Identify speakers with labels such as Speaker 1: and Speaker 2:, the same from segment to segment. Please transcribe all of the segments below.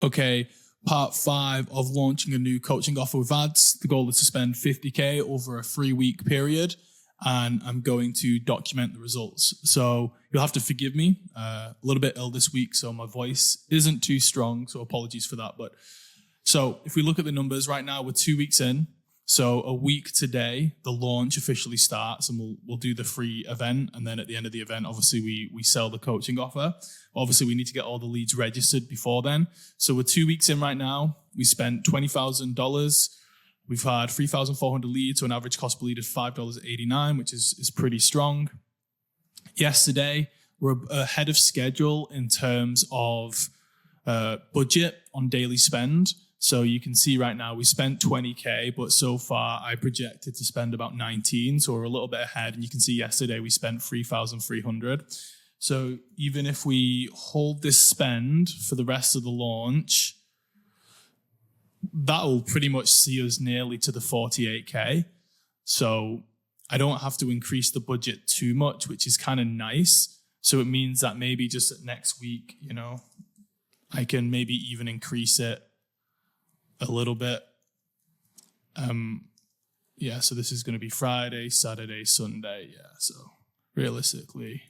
Speaker 1: Okay, part 5 of launching a new coaching offer with ads. The goal is to spend 50K over a 3-week period, and I'm going to document the results. So you'll have to forgive me, a little bit ill this week, so my voice isn't too strong, so apologies for that. But so if we look at the numbers right now, we're 2 weeks in. So a week today, the launch officially starts, and we'll do the free event. And then at the end of the event, obviously we sell the coaching offer. Obviously, we need to get all the leads registered before then. So we're 2 weeks in right now. We spent $20,000. We've had 3,400 leads, so an average cost per lead of $5.89, which is pretty strong. Yesterday, we're ahead of schedule in terms of budget on daily spend. So you can see right now we spent 20K, but so far I projected to spend about 19. So we're a little bit ahead. And you can see yesterday we spent 3,300. So even if we hold this spend for the rest of the launch, that will pretty much see us nearly to the 48K. So I don't have to increase the budget too much, which is kind of nice. So it means that maybe just next week, I can maybe even increase it a little bit. So this is going to be Friday, Saturday, Sunday. Yeah, so realistically,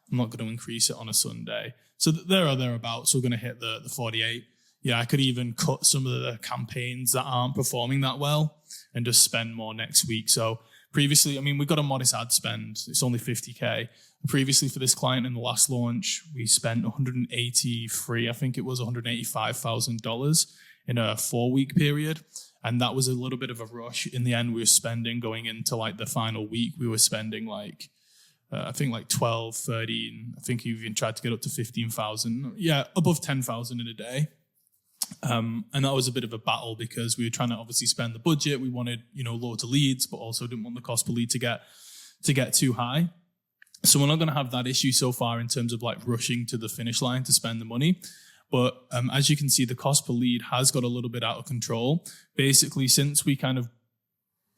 Speaker 1: I'm not going to increase it on a Sunday. So there or thereabouts, we're going to hit the 48. Yeah, I could even cut some of the campaigns that aren't performing that well and just spend more next week. So previously, we got a modest ad spend. It's only 50K. Previously for this client in the last launch, we spent $185,000 in a 4-week period. And that was a little bit of a rush. In the end, we were spending going into like the final week, we were spending like 12, 13. I think you even tried to get up to 15,000. Yeah, above 10,000 in a day. And that was a bit of a battle because we were trying to obviously spend the budget. We wanted, loads of leads, but also didn't want the cost per lead to get too high. So we're not going to have that issue so far in terms of like rushing to the finish line to spend the money. But as you can see, the cost per lead has got a little bit out of control. Basically, since we kind of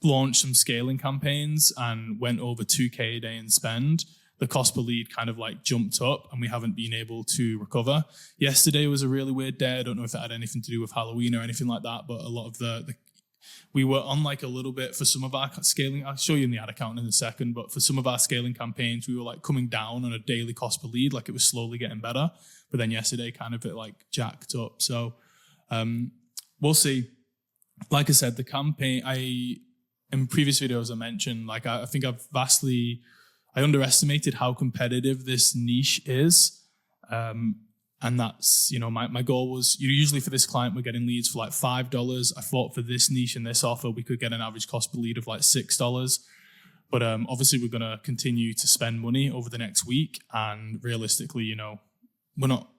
Speaker 1: launched some scaling campaigns and went over 2K a day in spend, the cost per lead kind of like jumped up and we haven't been able to recover. Yesterday was a really weird day. I don't know if it had anything to do with Halloween or anything like that, but a lot of we were on like a little bit for some of our scaling. I'll show you in the ad account in a second, but for some of our scaling campaigns, we were like coming down on a daily cost per lead, like it was slowly getting better. But then yesterday kind of it like jacked up. So we'll see. Like I said, the campaign, in previous videos I mentioned, like I think I underestimated how competitive this niche is. And that's, my goal was, usually for this client, we're getting leads for like $5. I thought for this niche and this offer, we could get an average cost per lead of like $6. But obviously we're going to continue to spend money over the next week. And realistically, we're not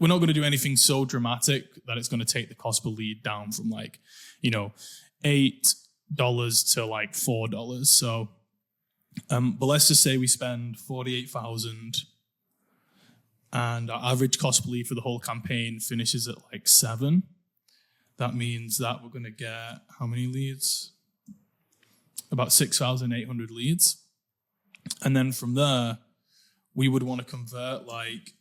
Speaker 1: going to do anything so dramatic that it's going to take the cost per lead down from like, $8 to like $4. So, but let's just say we spend 48,000 and our average cost per lead for the whole campaign finishes at like 7. That means that we're going to get how many leads? About 6,800 leads. And then from there, we would want to convert like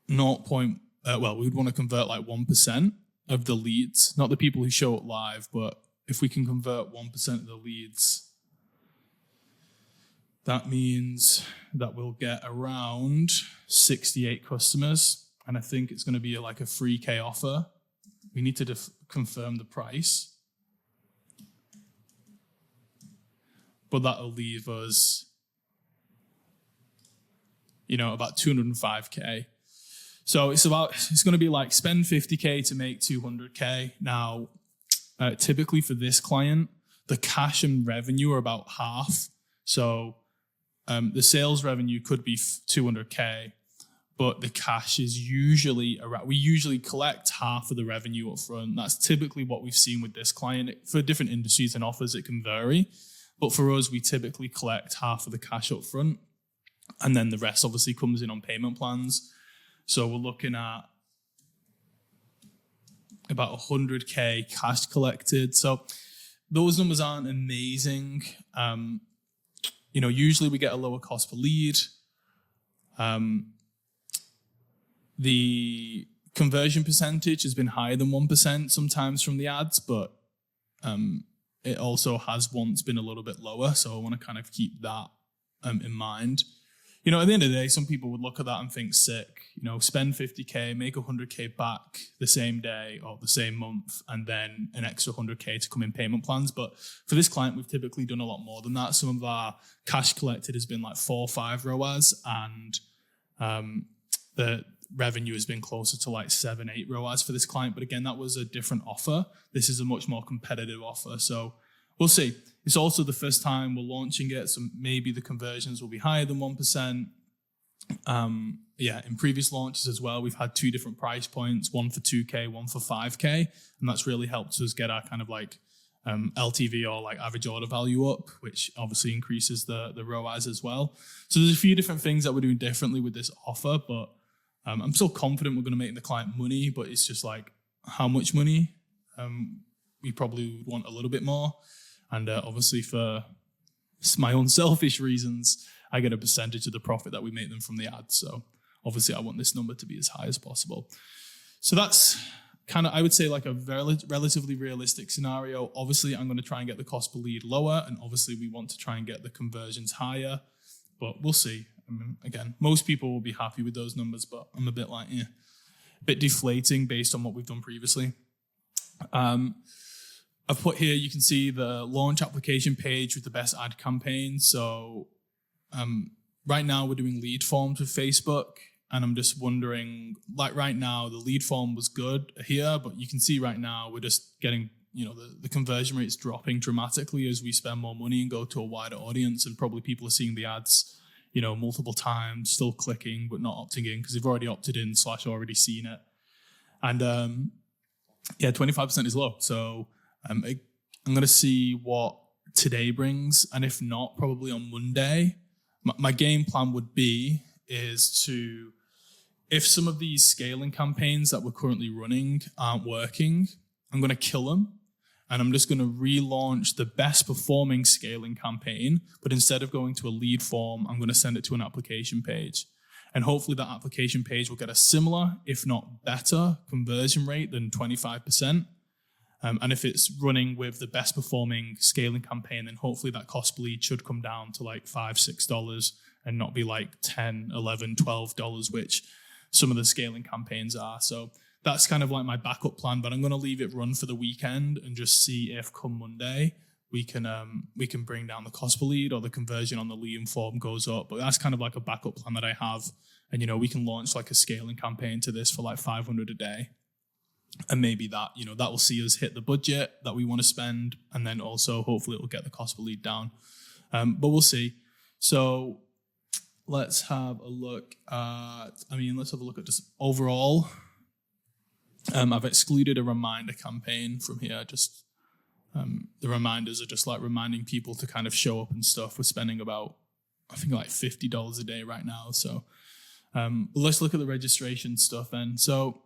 Speaker 1: we would want to convert like 1% of the leads, not the people who show up live, but if we can convert 1% of the leads, that means that we'll get around 68 customers. And I think it's going to be like a 3K offer. We need to confirm the price. But that'll leave us, about 205K. So it's going to be like spend 50K to make 200K. Now, typically for this client, the cash and revenue are about half. So the sales revenue could be 200K, but the cash is usually around, we usually collect half of the revenue up front. That's typically what we've seen with this client. For different industries and offers, it can vary. But for us, we typically collect half of the cash up front. And then the rest obviously comes in on payment plans. So we're looking at about 100K cash collected. So those numbers aren't amazing. Usually we get a lower cost per lead. the conversion percentage has been higher than 1% sometimes from the ads, but it also has once been a little bit lower. So I want to kind of keep that in mind. You know, at the end of the day, some people would look at that and think, sick, you know, spend 50K, make 100K back the same day or the same month, and then an extra 100K to come in payment plans. But for this client, we've typically done a lot more than that. Some of our cash collected has been like 4 or 5 ROAS, and the revenue has been closer to like 7, 8 ROAS for this client. But again, that was a different offer. This is a much more competitive offer. So we'll see. It's also the first time we're launching it, so maybe the conversions will be higher than 1%. In previous launches as well, we've had 2 different price points, one for 2K, one for 5K, and that's really helped us get our kind of like LTV or like average order value up, which obviously increases the ROAS as well. So there's a few different things that we're doing differently with this offer, but I'm still confident we're going to make the client money, but it's just like how much money? We probably would want a little bit more. And obviously for my own selfish reasons, I get a percentage of the profit that we make them from the ads. So obviously I want this number to be as high as possible. So that's kind of, I would say, like a relatively realistic scenario. Obviously I'm going to try and get the cost per lead lower, and obviously we want to try and get the conversions higher, but we'll see. I mean, again, most people will be happy with those numbers, but I'm a bit like, a bit deflating based on what we've done previously. I've put here, you can see the launch application page with the best ad campaign. So right now we're doing lead forms with Facebook, and I'm just wondering, like right now, the lead form was good here, but you can see right now we're just getting, you know, the conversion rate's dropping dramatically as we spend more money and go to a wider audience, and probably people are seeing the ads, you know, multiple times, still clicking, but not opting in because they've already opted in / already seen it. And 25% is low. So I'm going to see what today brings, and if not, probably on Monday. My game plan would be if some of these scaling campaigns that we're currently running aren't working, I'm going to kill them, and I'm just going to relaunch the best performing scaling campaign, but instead of going to a lead form, I'm going to send it to an application page. And hopefully that application page will get a similar, if not better, conversion rate than 25%. And if it's running with the best performing scaling campaign, then hopefully that cost per lead should come down to like $5, $6 and not be like $10, $11, $12, which some of the scaling campaigns are. So that's kind of like my backup plan, but I'm going to leave it run for the weekend and just see if come Monday we can bring down the cost per lead or the conversion on the lead form goes up. But that's kind of like a backup plan that I have. And, you know, we can launch like a scaling campaign to this for like 500 a day. And maybe that, you know, that will see us hit the budget that we want to spend. And then also hopefully it will get the cost per lead down. But we'll see. So let's have a look at just overall. I've excluded a reminder campaign from here. Just the reminders are just like reminding people to kind of show up and stuff. We're spending about, I think, like $50 a day right now. So let's look at the registration stuff then. So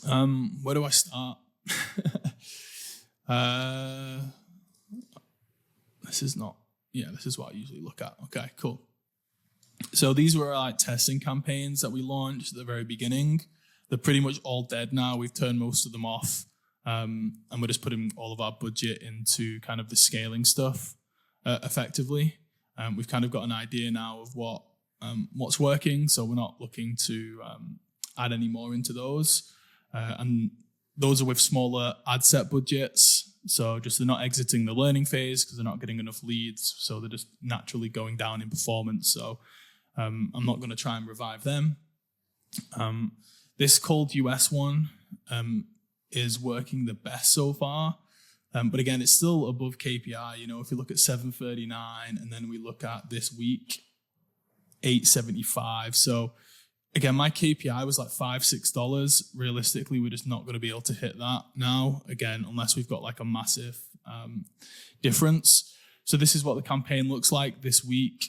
Speaker 1: where do I start? This is what I usually look at. Okay, cool. So these were like testing campaigns that we launched at the very beginning. They're pretty much all dead now. We've turned most of them off. And we're just putting all of our budget into kind of the scaling stuff effectively. We've kind of got an idea now of what's working, so we're not looking to add any more into those. And those are with smaller ad set budgets. So just they're not exiting the learning phase because they're not getting enough leads. So they're just naturally going down in performance. So I'm not going to try and revive them. This cold US one is working the best so far. But again, it's still above KPI. You know, if you look at 739 and then we look at this week, 875. So again, my KPI was like $5, $6. Realistically, we're just not going to be able to hit that now, again, unless we've got like a massive difference. So this is what the campaign looks like this week.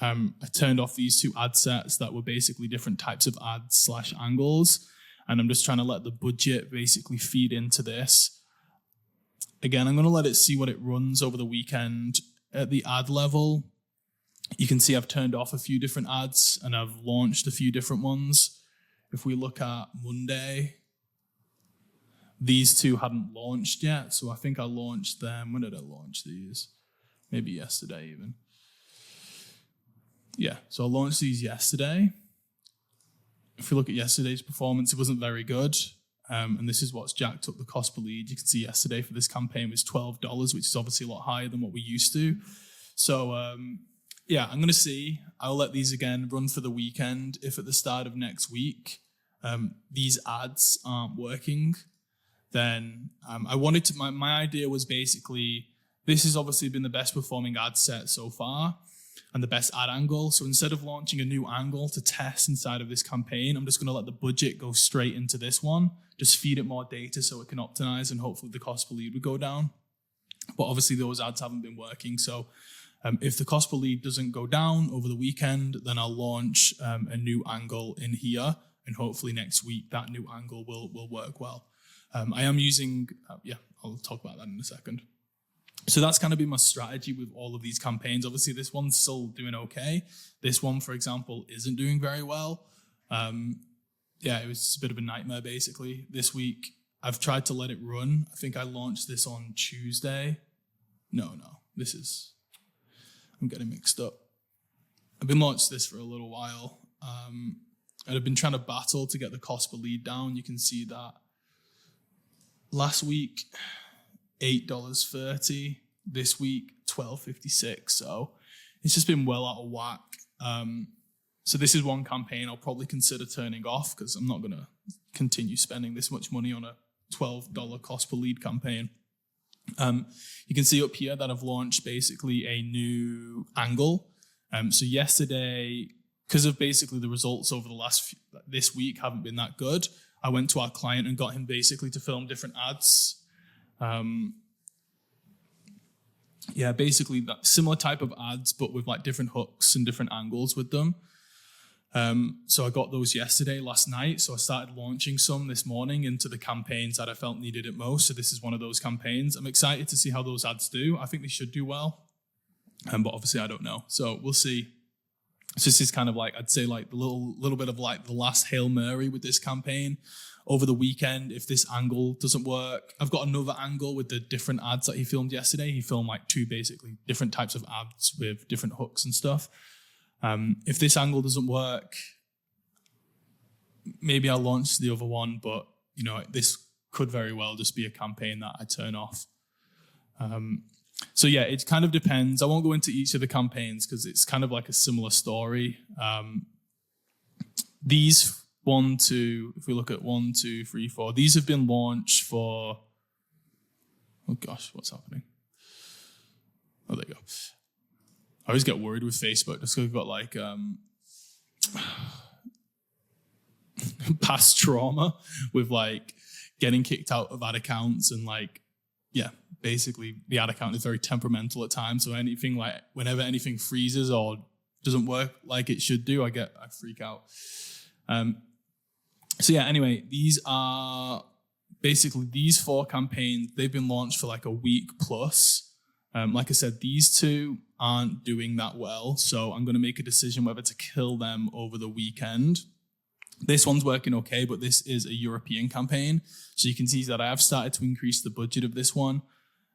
Speaker 1: I turned off these 2 ad sets that were basically different types of ads / angles. And I'm just trying to let the budget basically feed into this. Again, I'm going to let it see what it runs over the weekend. At the ad level, You can see I've turned off a few different ads and I've launched a few different ones. If we look at Monday, these two hadn't launched yet. So I think I launched them. When did I launch these? Maybe yesterday even. Yeah, so I launched these yesterday. If we look at yesterday's performance, it wasn't very good. And this is what's jacked up the cost per lead. You can see yesterday for this campaign was $12, which is obviously a lot higher than what we used to. So yeah, I'm going to see. I'll let these again run for the weekend. If at the start of next week, these ads aren't working, then I wanted to, my idea was basically, this has obviously been the best performing ad set so far and the best ad angle. So instead of launching a new angle to test inside of this campaign, I'm just going to let the budget go straight into this one, just feed it more data so it can optimize and hopefully the cost per lead would go down. But obviously those ads haven't been working. So if the cost per lead doesn't go down over the weekend, then I'll launch a new angle in here and hopefully next week that new angle will work well. I am using, I'll talk about that in a second. So that's kind of been my strategy with all of these campaigns. Obviously, this one's still doing okay. This one, for example, isn't doing very well. It was a bit of a nightmare, basically. This week, I've tried to let it run. I think I launched this on Tuesday. No, I'm getting mixed up. I've been launched this for a little while. And I've been trying to battle to get the cost per lead down. You can see that last week, $8.30. This week, $12.56. So it's just been well out of whack. So this is one campaign I'll probably consider turning off because I'm not going to continue spending this much money on a $12 cost per lead campaign. You can see up here that I've launched basically a new angle. So yesterday, because of basically the results over this week haven't been that good, I went to our client and got him basically to film different ads. Basically that similar type of ads, but with like different hooks and different angles with them. So I got those last night. So I started launching some this morning into the campaigns that I felt needed it most. So this is one of those campaigns. I'm excited to see how those ads do. I think they should do well. But obviously I don't know. So we'll see. So this is kind of like, I'd say like the little bit of like the last Hail Mary with this campaign. Over the weekend, if this angle doesn't work, I've got another angle with the different ads that he filmed yesterday. He filmed like two basically different types of ads with different hooks and stuff. If this angle doesn't work, maybe I'll launch the other one, but this could very well just be a campaign that I turn off. So yeah, it kind of depends. I won't go into each of the campaigns because it's kind of like a similar story. These if we look at 1, 2, 3, 4, these have been launched for, oh gosh, what's happening? Oh, there you go. I always get worried with Facebook just because we've got like past trauma with like getting kicked out of ad accounts and like, yeah, basically the ad account is very temperamental at times. So anything like, whenever anything freezes or doesn't work like it should do, I freak out. So yeah, anyway, these are basically these 4 campaigns. They've been launched for like a week plus. Like I said, these two aren't doing that well. So I'm going to make a decision whether to kill them over the weekend. This one's working okay, but this is a European campaign. So you can see that I have started to increase the budget of this one.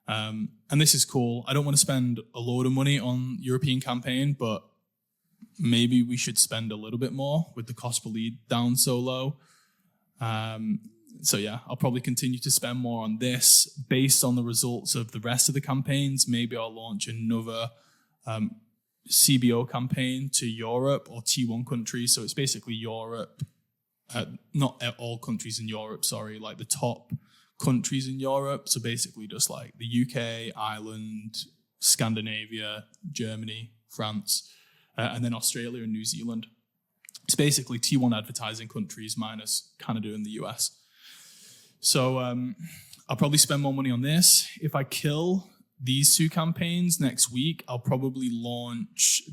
Speaker 1: And this is cool. I don't want to spend a load of money on European campaign, but maybe we should spend a little bit more with the cost per lead down so low. So yeah, I'll probably continue to spend more on this based on the results of the rest of the campaigns. Maybe I'll launch another CBO campaign to Europe or T1 countries. So it's basically Europe, not all countries in Europe, sorry, like the top countries in Europe. So basically just like the UK, Ireland, Scandinavia, Germany, France, and then Australia and New Zealand. It's basically T1 advertising countries minus Canada and the US. So I'll probably spend more money on this. If I kill these 2 campaigns next week, I'll probably launch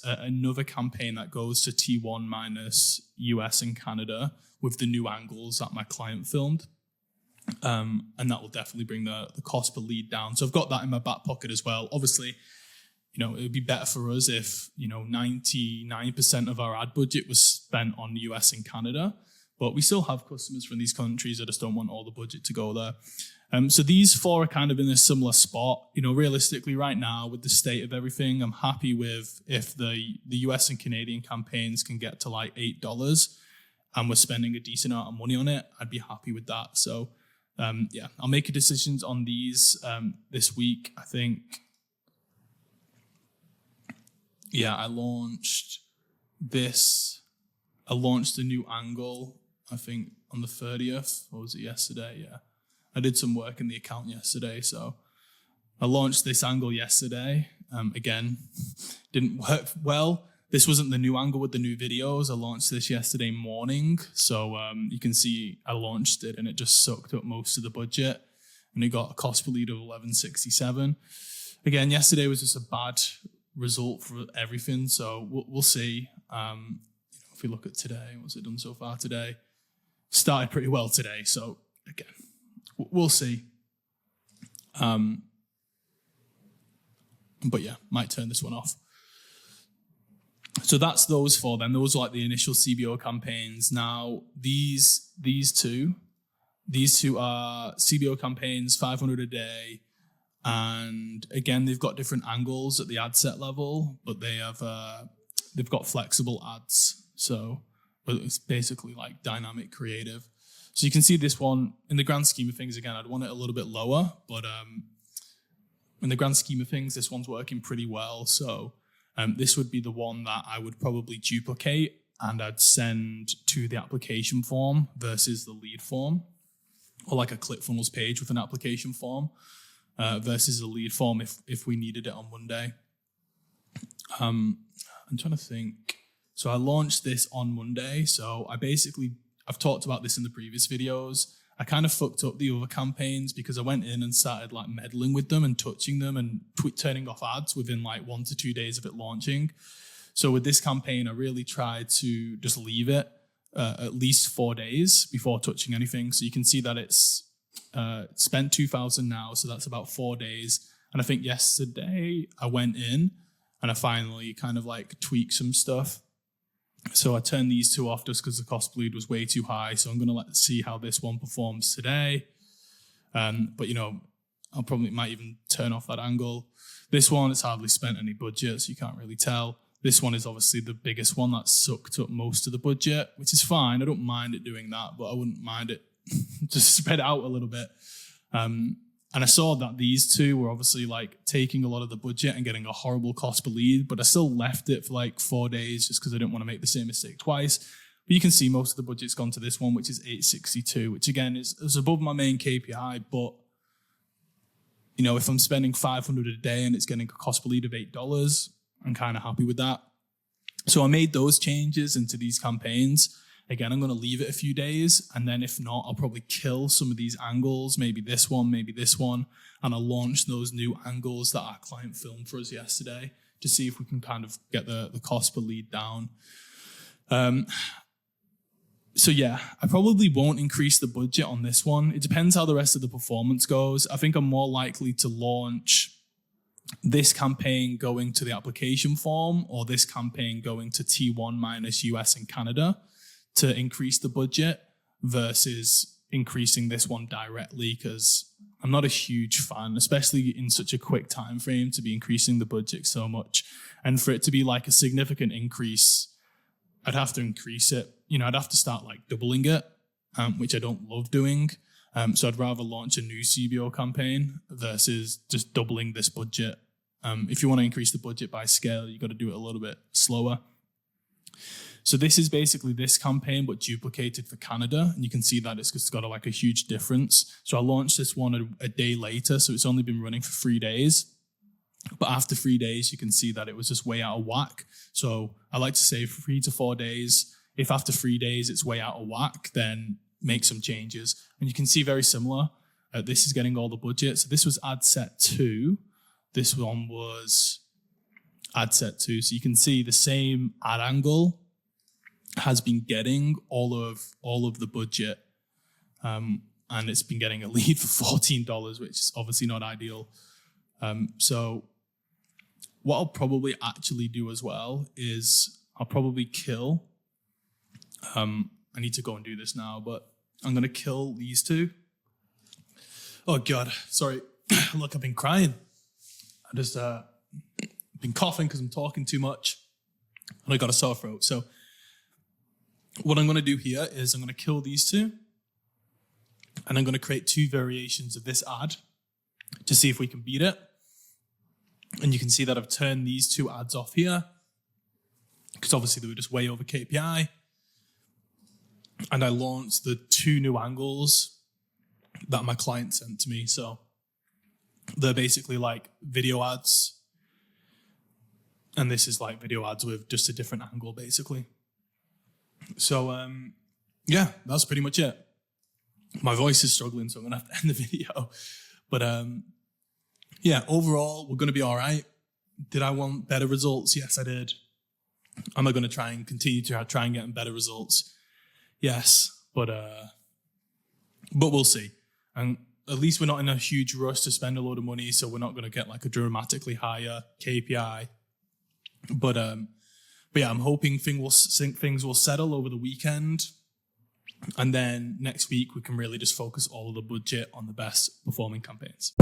Speaker 1: another campaign that goes to T1 minus US and Canada with the new angles that my client filmed. And that will definitely bring the cost per lead down. So I've got that in my back pocket as well. Obviously, it would be better for us if 99% of our ad budget was spent on the US and Canada, but we still have customers from these countries that just don't want all the budget to go there. So these four are kind of in a similar spot. Realistically right now with the state of everything, I'm happy with if the US and Canadian campaigns can get to like $8 and we're spending a decent amount of money on it, I'd be happy with that. So I'll make decisions on these this week. I think, I launched a new angle, I think on the 30th, or was it yesterday? Yeah. I did some work in the account yesterday, so I launched this angle yesterday. Again, didn't work well. This wasn't the new angle with the new videos. I launched this yesterday morning, so you can see I launched it and it just sucked up most of the budget, and it got a cost per lead of 1167. Again, yesterday was just a bad result for everything, so we'll see. If we look at today, what's it done so far today? Started pretty well today, so again, we'll see. But yeah, might turn this one off. So that's those four then. Those are like the initial CBO campaigns. Now, these two are CBO campaigns, 500 a day. And again, they've got different angles at the ad set level, but they've got flexible ads. So it's basically like dynamic creative. So you can see this one, in the grand scheme of things, again, I'd want it a little bit lower, but in the grand scheme of things, this one's working pretty well. So this would be the one that I would probably duplicate and I'd send to the application form versus the lead form, or like a ClickFunnels page with an application form versus a lead form if we needed it on Monday. I'm trying to think. So I launched this on Monday. So I've talked about this in the previous videos. I kind of fucked up the other campaigns because I went in and started like meddling with them and touching them and turning off ads within like 1 to 2 days of it launching. So with this campaign, I really tried to just leave it at least 4 days before touching anything. So you can see that it's spent 2,000 now. So that's about 4 days. And I think yesterday I went in and I finally kind of like tweaked some stuff. So I turned these two off just because the cost per lead was way too high. So I'm going to see how this one performs today. But I'll probably might even turn off that angle. This one, it's hardly spent any budget, so you can't really tell. This one is obviously the biggest one that sucked up most of the budget, which is fine. I don't mind it doing that, but I wouldn't mind it just spread out a little bit. And I saw that these two were obviously like taking a lot of the budget and getting a horrible cost per lead, but I still left it for like 4 days just because I didn't want to make the same mistake twice. But you can see most of the budget's gone to this one, which is 862, which again is above my main KPI. But, if I'm spending 500 a day and it's getting a cost per lead of $8, I'm kind of happy with that. So I made those changes into these campaigns. Again, I'm going to leave it a few days, and then if not, I'll probably kill some of these angles, maybe this one, and I'll launch those new angles that our client filmed for us yesterday to see if we can kind of get the cost per lead down. So yeah, I probably won't increase the budget on this one. It depends how the rest of the performance goes. I think I'm more likely to launch this campaign going to the application form or this campaign going to T1 minus US and Canada to increase the budget versus increasing this one directly, because I'm not a huge fan, especially in such a quick time frame, to be increasing the budget so much. And for it to be like a significant increase, I'd have to increase it. I'd have to start like doubling it, which I don't love doing. So I'd rather launch a new CBO campaign versus just doubling this budget. If you want to increase the budget by scale, you got to do it a little bit slower. So this is basically this campaign, but duplicated for Canada. And you can see that it's just got a huge difference. So I launched this one a day later. So it's only been running for 3 days. But after 3 days, you can see that it was just way out of whack. So I like to say 3 to 4 days. If after 3 days it's way out of whack, then make some changes. And you can see very similar. This is getting all the budget. So this was ad set 2. This one was ad set 2. So you can see the same ad angle has been getting all of the budget, and it's been getting a lead for $14, which is obviously not ideal. So what I'll probably actually do as well is I'll probably kill. I need to go and do this now, but I'm going to kill these two. Oh, God. Sorry. Look, I've been crying. I just been coughing because I'm talking too much. And I got a sore throat. So what I'm going to do here is I'm going to kill these two. And I'm going to create 2 variations of this ad to see if we can beat it. And you can see that I've turned these 2 ads off here, because obviously they were just way over KPI. And I launched the 2 new angles that my client sent to me. So they're basically like video ads. And this is like video ads with just a different angle, basically. So, yeah, that's pretty much it. My voice is struggling, so I'm going to have to end the video. But, yeah, overall, we're going to be all right. Did I want better results? Yes, I did. Am I going to try and continue to try and get better results? Yes, but we'll see. And at least we're not in a huge rush to spend a load of money, so we're not going to get like a dramatically higher KPI. But yeah, I'm hoping things will settle over the weekend, and then next week we can really just focus all of the budget on the best performing campaigns.